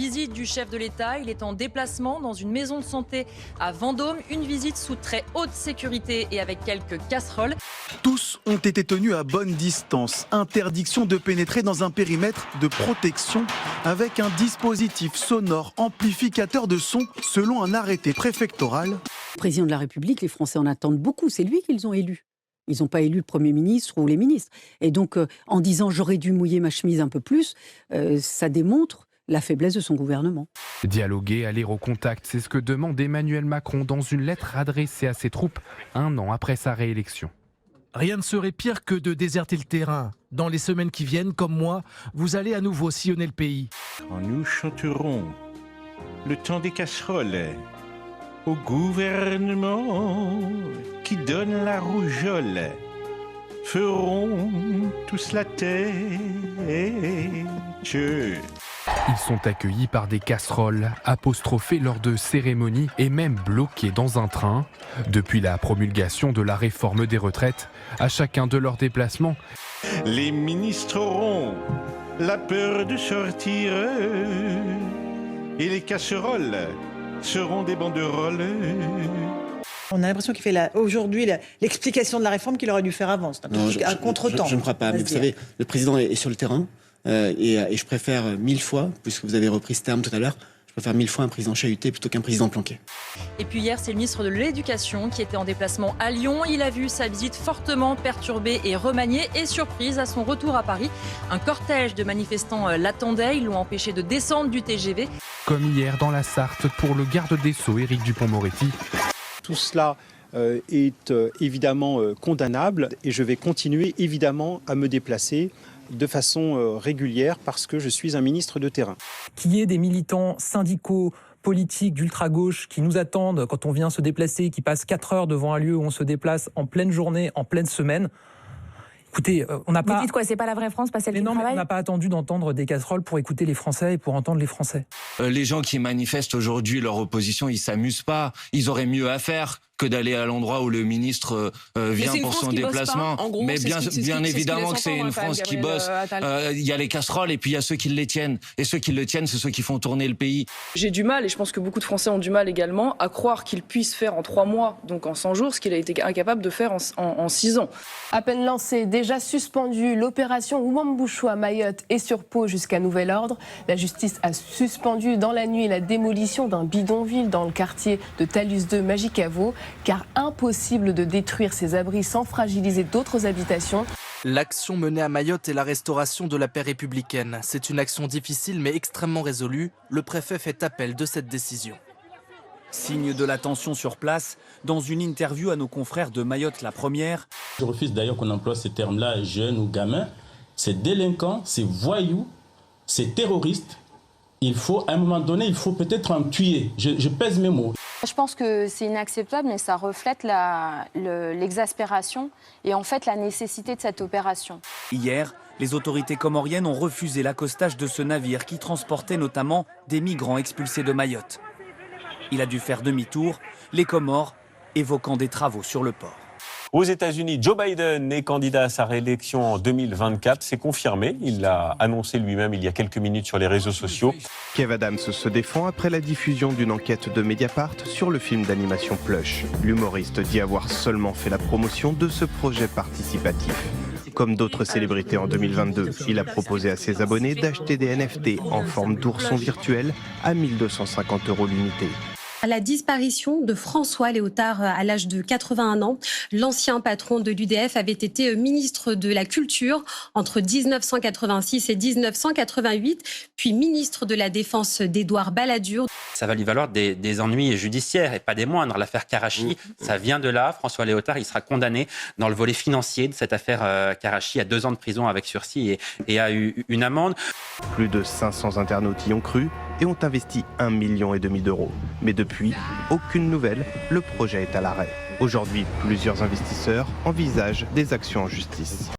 Visite du chef de l'État, il est en déplacement dans une maison de santé à Vendôme. Une visite sous très haute sécurité et avec quelques casseroles. Tous ont été tenus à bonne distance. Interdiction de pénétrer dans un périmètre de protection avec un dispositif sonore amplificateur de son selon un arrêté préfectoral. Le président de la République, les Français en attendent beaucoup. C'est lui qu'ils ont élu. Ils n'ont pas élu le Premier ministre ou les ministres. Et donc, en disant « j'aurais dû mouiller ma chemise un peu plus », ça démontre la faiblesse de son gouvernement. Dialoguer, aller au contact, c'est ce que demande Emmanuel Macron dans une lettre adressée à ses troupes un an après sa réélection. Rien ne serait pire que de déserter le terrain. Dans les semaines qui viennent, comme moi, vous allez à nouveau sillonner le pays. Nous chanterons le temps des casseroles au gouvernement qui donne la rougeole. Feront tous la tête. Ils sont accueillis par des casseroles, apostrophés lors de cérémonies et même bloqués dans un train. Depuis la promulgation de la réforme des retraites, à chacun de leurs déplacements, Les ministres auront la peur de sortir et les casseroles seront des banderoles. On a l'impression qu'il fait aujourd'hui l'explication de la réforme qu'il aurait dû faire avant. C'est un contre-temps. Je ne crois pas. Mais vous savez, le président est sur le terrain et je préfère 1000 fois, puisque vous avez repris ce terme tout à l'heure, je préfère 1000 fois un président chahuté plutôt qu'un président planqué. Et puis hier, c'est le ministre de l'Éducation qui était en déplacement à Lyon. Il a vu sa visite fortement perturbée et remaniée et surprise à son retour à Paris. Un cortège de manifestants l'attendait. Ils l'ont empêché de descendre du TGV. comme hier dans la Sarthe pour le garde des Sceaux Éric Dupond-Moretti. Tout cela est évidemment condamnable et je vais continuer évidemment à me déplacer de façon régulière parce que je suis un ministre de terrain. Qu'il y ait des militants syndicaux, politiques d'ultra-gauche qui nous attendent quand on vient se déplacer, qui passent 4 heures devant un lieu où on se déplace en pleine journée, en pleine semaine. Écoutez, on n'a pas... Vous dites quoi, c'est pas la vraie France, pas celle qui travaille ? On n'a pas attendu d'entendre des casseroles pour écouter les Français et pour entendre les Français. Les gens qui manifestent aujourd'hui leur opposition, ils s'amusent pas. Ils auraient mieux à faire que d'aller à l'endroit où le ministre vient pour son déplacement. Gros, mais bien évidemment que c'est une France qui bosse. Il y a les casseroles et puis il y a ceux qui les tiennent. Et ceux qui le tiennent, c'est ceux qui font tourner le pays. J'ai du mal, et je pense que beaucoup de Français ont du mal également, à croire qu'il puisse faire en 3 mois, donc en 100 jours, ce qu'il a été incapable de faire en 6 ans. À peine lancée, déjà suspendue, l'opération Wambouchou à Mayotte est sur pause jusqu'à nouvel ordre. La justice a suspendu dans la nuit la démolition d'un bidonville dans le quartier de Talus 2 Magicavo, car impossible de détruire ces abris sans fragiliser d'autres habitations. L'action menée à Mayotte est la restauration de la paix républicaine. C'est une action difficile mais extrêmement résolue. Le préfet fait appel de cette décision. Signe de la tension sur place, dans une interview à nos confrères de Mayotte La Première. Je refuse d'ailleurs qu'on emploie ces termes-là, jeunes ou gamins. C'est délinquant, c'est voyou, c'est terroriste. Il faut, à un moment donné, il faut peut-être en tuer. Je pèse mes mots. Je pense que c'est inacceptable, mais ça reflète l'exaspération et en fait la nécessité de cette opération. Hier, les autorités comoriennes ont refusé l'accostage de ce navire qui transportait notamment des migrants expulsés de Mayotte. Il a dû faire demi-tour, les Comores évoquant des travaux sur le port. Aux États-Unis, Joe Biden est candidat à sa réélection en 2024. C'est confirmé. Il l'a annoncé lui-même il y a quelques minutes sur les réseaux sociaux. Kev Adams se défend après la diffusion d'une enquête de Mediapart sur le film d'animation Plush. L'humoriste dit avoir seulement fait la promotion de ce projet participatif. Comme d'autres célébrités en 2022, il a proposé à ses abonnés d'acheter des NFT en forme d'ourson virtuel à 1 250 € l'unité. À la disparition de François Léotard à l'âge de 81 ans, l'ancien patron de l'UDF avait été ministre de la Culture entre 1986 et 1988, puis ministre de la Défense d'Édouard Balladur. Ça va lui valoir des ennuis judiciaires et pas des moindres. L'affaire Karachi, ça vient de là. François Léotard, il sera condamné dans le volet financier de cette affaire Karachi à 2 ans de prison avec sursis et a eu une amende. Plus de 500 internautes y ont cru et ont investi 1,5 million d'euros. Mais depuis, aucune nouvelle, le projet est à l'arrêt. Aujourd'hui, plusieurs investisseurs envisagent des actions en justice.